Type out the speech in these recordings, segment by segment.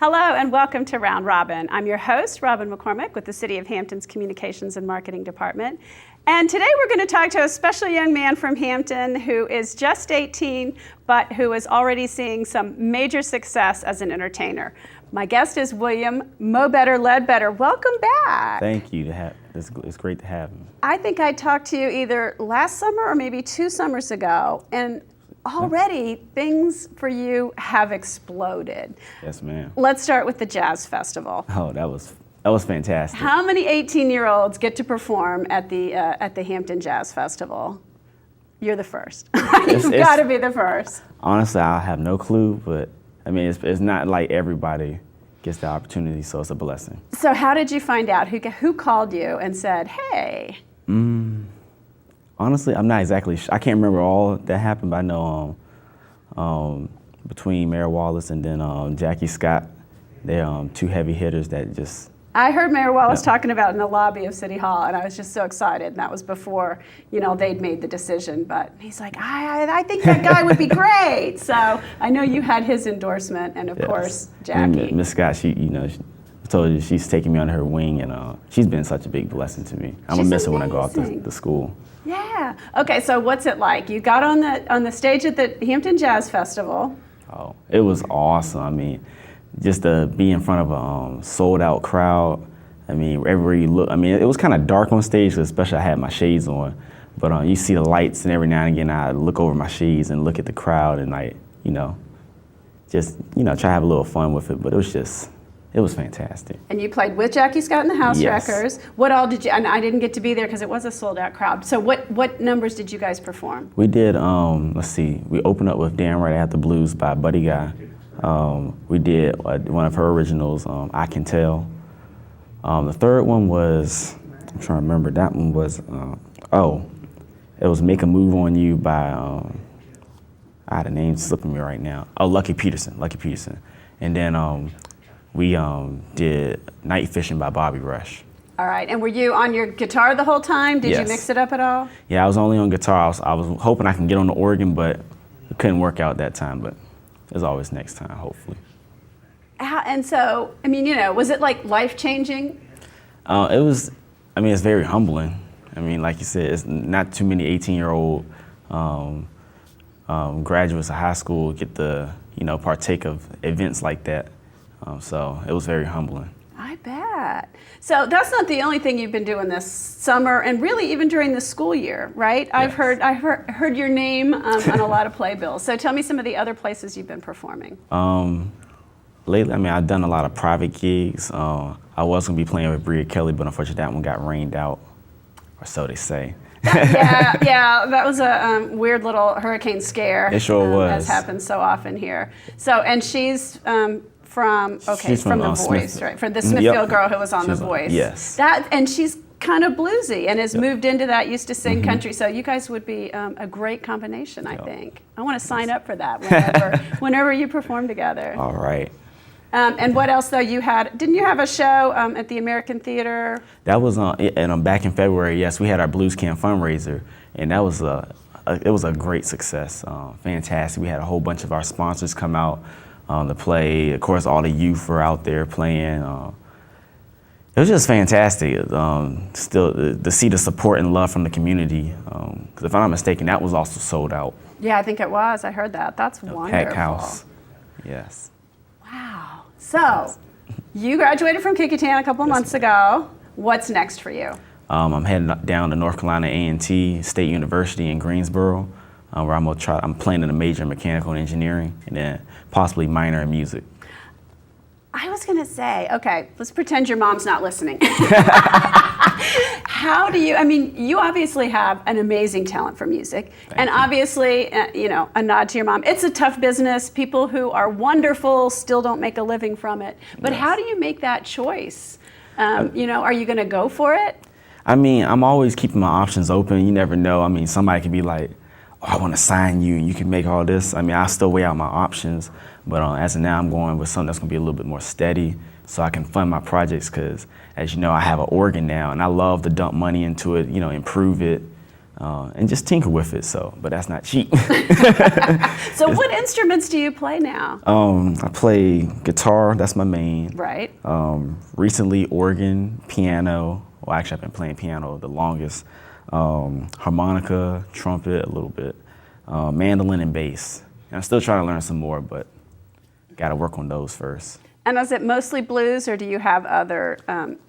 Hello and welcome to Round Robin. I'm your host, Robin McCormick with the City of Hampton's Communications and Marketing Department. And today we're going to talk to a special young man from Hampton who is just 18, but who is already seeing some major success as an entertainer. My guest is William Mo'better Ledbetter. Welcome back. Thank you. It's great to have me. I think I talked to you either last summer or maybe 2 summers ago, and already things for you have exploded. Yes, ma'am. Let's start with the Jazz Festival. Oh, that was fantastic. How many 18-year-olds get to perform at the Hampton Jazz Festival? You're the first. You've got to be the first. Honestly, I have no clue, but I mean, it's not like everybody gets the opportunity, so it's a blessing. So how did you find out? Who called you and said, hey? Honestly, I'm not exactly sure. I can't remember all that happened, but I know between Mayor Wallace and then Jackie Scott, they're two heavy hitters that just... I heard Mayor Wallace talking about in the lobby of City Hall, and I was just so excited. And that was before, they'd made the decision. But he's like, I think that guy would be great. So I know you had his endorsement, and of course, Jackie. Miss Scott, she told you she's taking me under her wing, and she's been such a big blessing to me. I'm gonna miss her when I go off to school. Yeah. Okay. So what's it like? You got on the stage at the Hampton Jazz Festival. Oh, it was awesome. I mean, just to be in front of a sold-out crowd. I mean, everywhere you look. I mean, it was kind of dark on stage, especially I had my shades on. But you see the lights, and every now and again I look over my shades and look at the crowd, and just try to have a little fun with it. But it was fantastic. And you played with Jackie Scott and the House Yes. Wreckers. What all did you? And I didn't get to be there because it was a sold-out crowd. So what numbers did you guys perform? We did. Let's see. We opened up with "Damn Right I Have the Blues" by Buddy Guy. We did one of her originals, "I Can Tell." The third one was, I'm trying to remember. That one was it was "Make a Move on You" by the name's slipping me right now. Oh, Lucky Peterson. And then we did "Night Fishing" by Bobby Rush. All right. And were you on your guitar the whole time? Did you mix it up at all? Yeah, I was only on guitar. I was hoping I can get on the organ, but it couldn't work out that time. But there's always next time, hopefully. And so, was it like life-changing? It was. I mean, it's very humbling. I mean, like you said, it's not too many 18-year-old graduates of high school get to partake of events like that. So it was very humbling. I bet. So that's not the only thing you've been doing this summer, and really even during the school year, right? Yes. I've heard your name on a lot of playbills. So tell me some of the other places you've been performing. Lately, I mean, I've done a lot of private gigs. I was gonna be playing with Bria Kelly, but unfortunately that one got rained out, or so they say. Yeah, that was a weird little hurricane scare. It sure was. As happens so often here. So, and she's from The Voice, right? For the Smithfield girl who was on The Voice. Yes. And she's kind of bluesy and has moved into that, used to sing country. So you guys would be a great combination, I think. I want to sign up for that whenever you perform together. All right. And what else, though, didn't you have a show at the American Theater? That was back in February, yes. We had our Blues Camp fundraiser, and that was it was a great success. Fantastic. We had a whole bunch of our sponsors come out to play. Of course, all the youth were out there playing. It was just fantastic. Still, to see the support and love from the community. Because if I'm not mistaken, that was also sold out. Yeah, I think it was. I heard that. That's wonderful. Packed house. Yes. Wow. So, you graduated from Kickytown a couple of months ago. What's next for you? I'm heading down to North Carolina A&T State University in Greensboro, where I'm planning a major in mechanical engineering and then possibly minor in music. I was going to say, okay, let's pretend your mom's not listening. How do you, you obviously have an amazing talent for music. Thank you. Obviously, a nod to your mom. It's a tough business. People who are wonderful still don't make a living from it. But how do you make that choice? Are you going to go for it? I'm always keeping my options open. You never know. Somebody could be like, oh, I want to sign you and you can make all this. I still weigh out my options. But as of now, I'm going with something that's going to be a little bit more steady so I can fund my projects because, as you know, I have an organ now and I love to dump money into it, improve it. and just tinker with it. So, but that's not cheap. So what instruments do you play now? I play guitar, that's my main. Right. Recently, organ, piano. Well, actually, I've been playing piano the longest. Harmonica, trumpet, a little bit. Mandolin and bass. And I'm still trying to learn some more, but got to work on those first. And is it mostly blues, or do you have other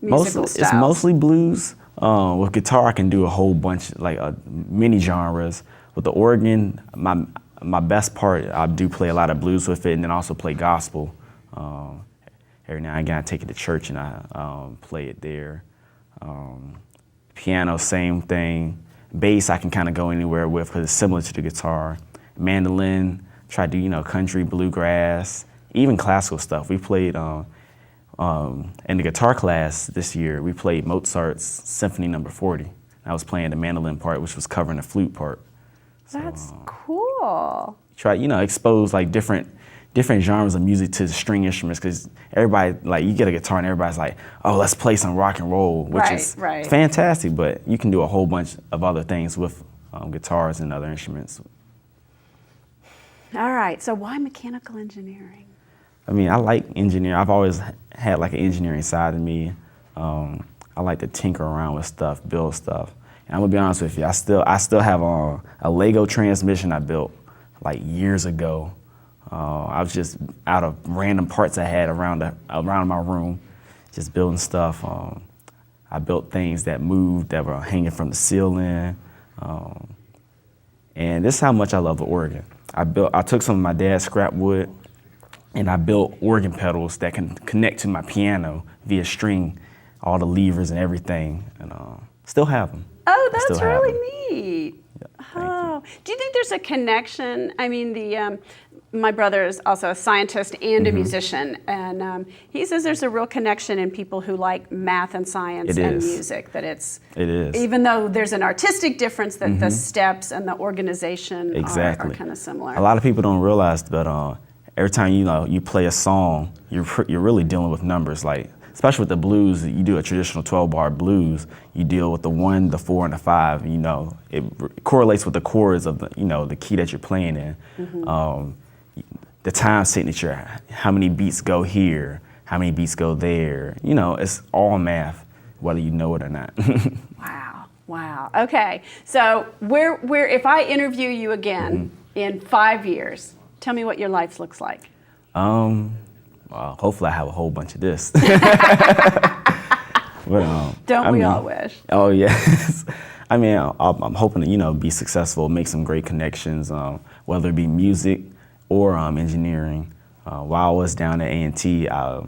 musical styles? It's mostly blues. With guitar, I can do a whole bunch, like many genres. With the organ, my best part, I do play a lot of blues with it, and then also play gospel. Every now and again, I take it to church and I play it there. Piano, same thing. Bass, I can kind of go anywhere with because it's similar to the guitar. Mandolin, try to do country, bluegrass, even classical stuff. We played in the guitar class this year. We played Mozart's Symphony No. 40. I was playing the mandolin part, which was covering the flute part. So, That's cool. Try expose like different genres of music to the string instruments, because everybody, like, you get a guitar and everybody's like, oh, let's play some rock and roll, which is fantastic, but you can do a whole bunch of other things with guitars and other instruments. All right, so why mechanical engineering? I mean, I like engineering. I've always had like an engineering side of me. I like to tinker around with stuff, build stuff. And I'm gonna be honest with you, I still have a Lego transmission I built like years ago. I was just out of random parts I had around my room, just building stuff. I built things that moved, that were hanging from the ceiling. And this is how much I love the organ. I took some of my dad's scrap wood, and I built organ pedals that can connect to my piano via string, all the levers and everything, and still have them. Oh, that's really neat. Yeah, do you think there's a connection? I mean, my brother is also a scientist and a musician, and he says there's a real connection in people who like math and science and music. That it is. Even though there's an artistic difference, that the steps and the organization are kind of similar. A lot of people don't realize that every time you play a song, you're really dealing with numbers. Like, especially with the blues, you do a traditional 12-bar blues, you deal with the 1, the 4, and the 5. It correlates with the chords of the key that you're playing in. The time signature, how many beats go here, how many beats go there. It's all math, whether you know it or not. Wow. Okay, so where if I interview you again in 5 years, tell me what your life looks like. Well, hopefully I have a whole bunch of this. But, Don't we all wish? Oh, yes. I mean, I'm hoping to, be successful, make some great connections, whether it be music or engineering. While I was down at A&T, I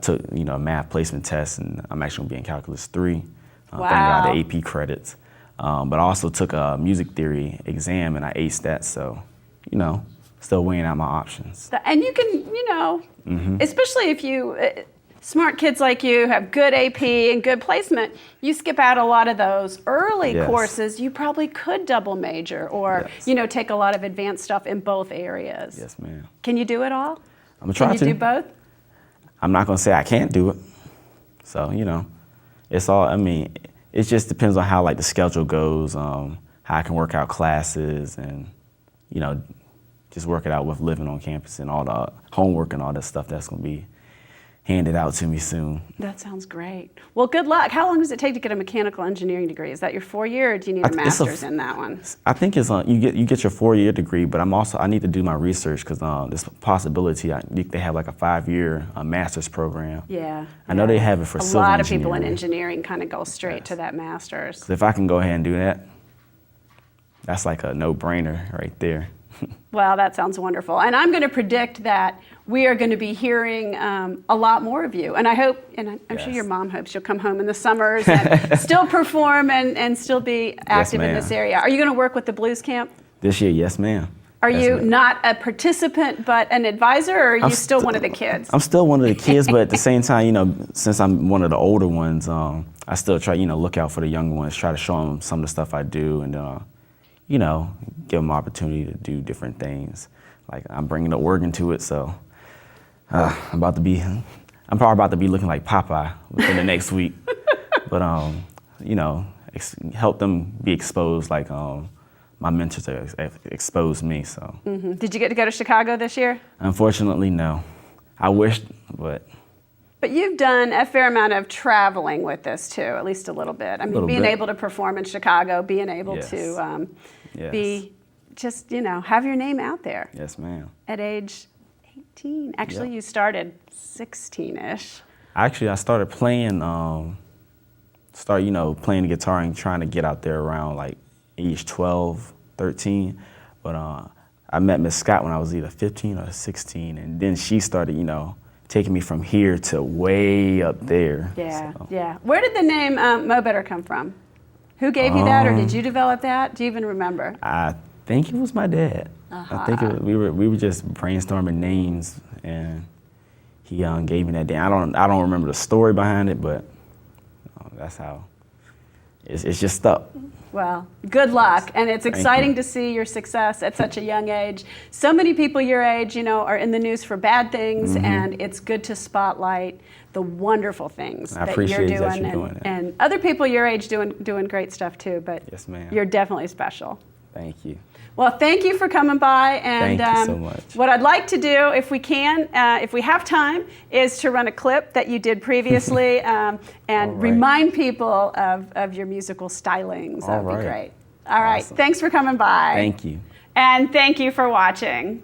took, a math placement test, and I'm actually going to be in Calculus 3. Thank God, the AP credits. But I also took a music theory exam, and I aced that, so, still weighing out my options. And you can, especially if you, smart kids like you have good AP and good placement, you skip out a lot of those early courses. You probably could double major or, take a lot of advanced stuff in both areas. Yes, ma'am. Can you do it all? I'm going to try to. Can you do both? I'm not going to say I can't do it. So, it's all, it just depends on how, the schedule goes, how I can work out classes and, just work it out with living on campus and all the homework and all that stuff that's going to be handed out to me soon. That sounds great. Well, good luck. How long does it take to get a mechanical engineering degree? Is that your 4-year, or do you need a master's in that one? I think it's you get your 4-year degree, but I need to do my research because there's a possibility they have like a 5-year master's program. Yeah. I know they have it for civil engineering. A lot of people in engineering kind of go straight to that master's. So if I can go ahead and do that, that's like a no-brainer right there. Well, that sounds wonderful. And I'm going to predict that we are going to be hearing a lot more of you. And I hope, and I'm sure your mom hopes you'll come home in the summers and still perform and still be active in this area. Are you going to work with the Blues Camp? This year, yes, ma'am. Are you not a participant but an advisor, or are you still one of the kids? I'm still one of the kids, but at the same time, since I'm one of the older ones, I still try, look out for the younger ones, try to show them some of the stuff I do, and give them opportunity to do different things. Like, I'm bringing the organ to it, so I'm probably about to be looking like Popeye within the next week. But, help them be exposed like my mentors have exposed me. So. Did you get to go to Chicago this year? Unfortunately, no. I wished, but. But you've done a fair amount of traveling with this too, at least a little bit. I mean, being able to perform in Chicago, being able to be just, have your name out there. Yes, ma'am. At age 18. Actually, you started 16-ish. Actually, I started playing, playing the guitar and trying to get out there around like age 12, 13. But I met Miss Scott when I was either 15 or 16, and then she started, taking me from here to way up there. Yeah, so. yeah. Where did the name Mo'better come from? Who gave you that, or did you develop that? Do you even remember? I think it was my dad. I think we were just brainstorming names, and he gave me that name. I don't remember the story behind it, but that's how it's just stuck. Well, good luck, and it's exciting to see your success at such a young age. So many people your age, are in the news for bad things, and it's good to spotlight the wonderful things that you're doing, and other people your age doing great stuff too. But yes, ma'am. You're definitely special. Thank you. Well, thank you for coming by. And thank you so much. What I'd like to do, if we can, if we have time, is to run a clip that you did previously and remind people of your musical stylings. That would be great. All right. Awesome. Thanks for coming by. Thank you. And thank you for watching.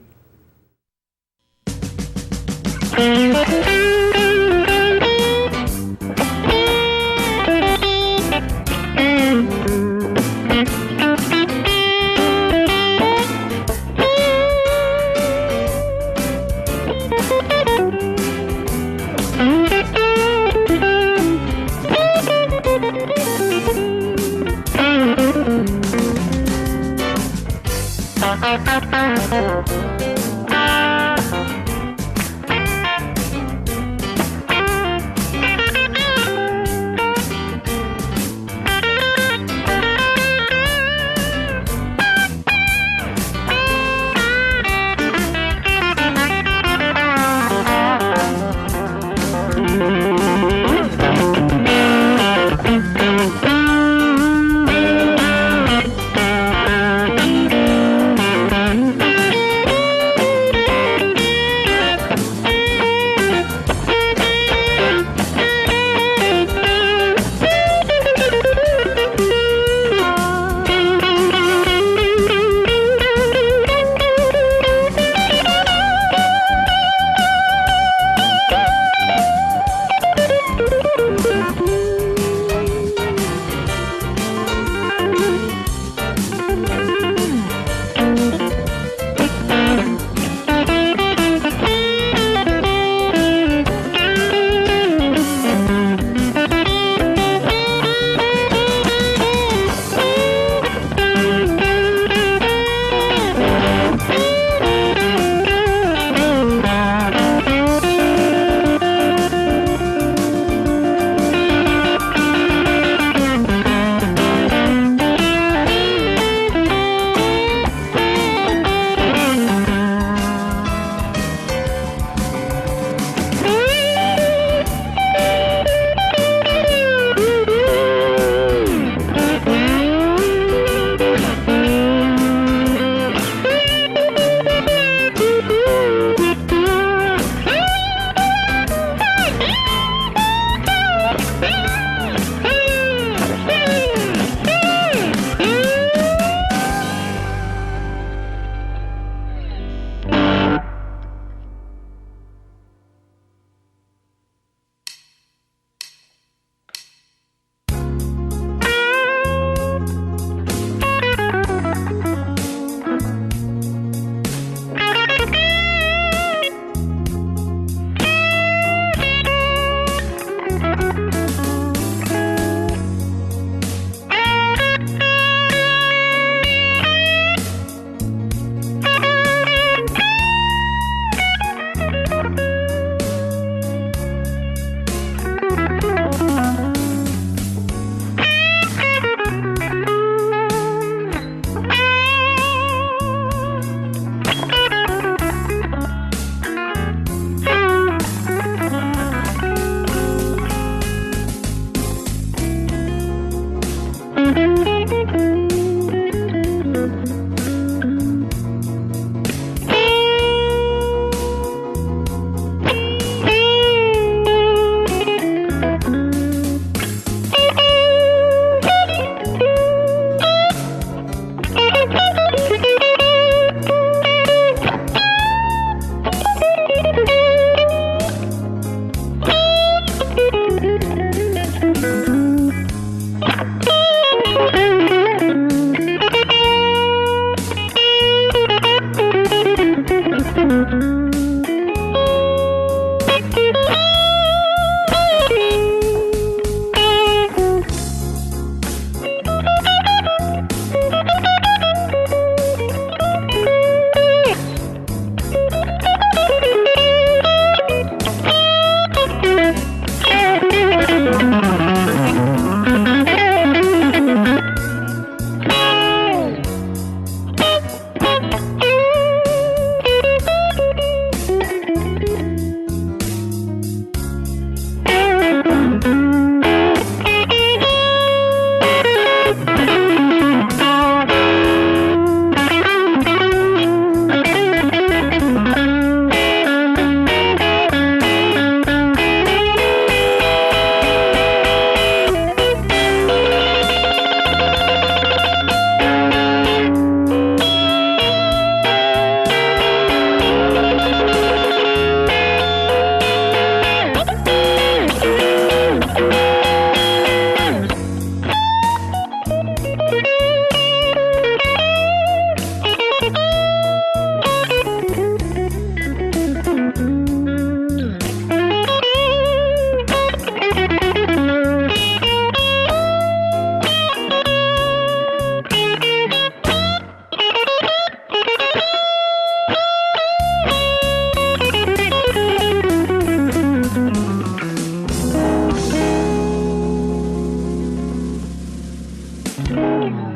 you.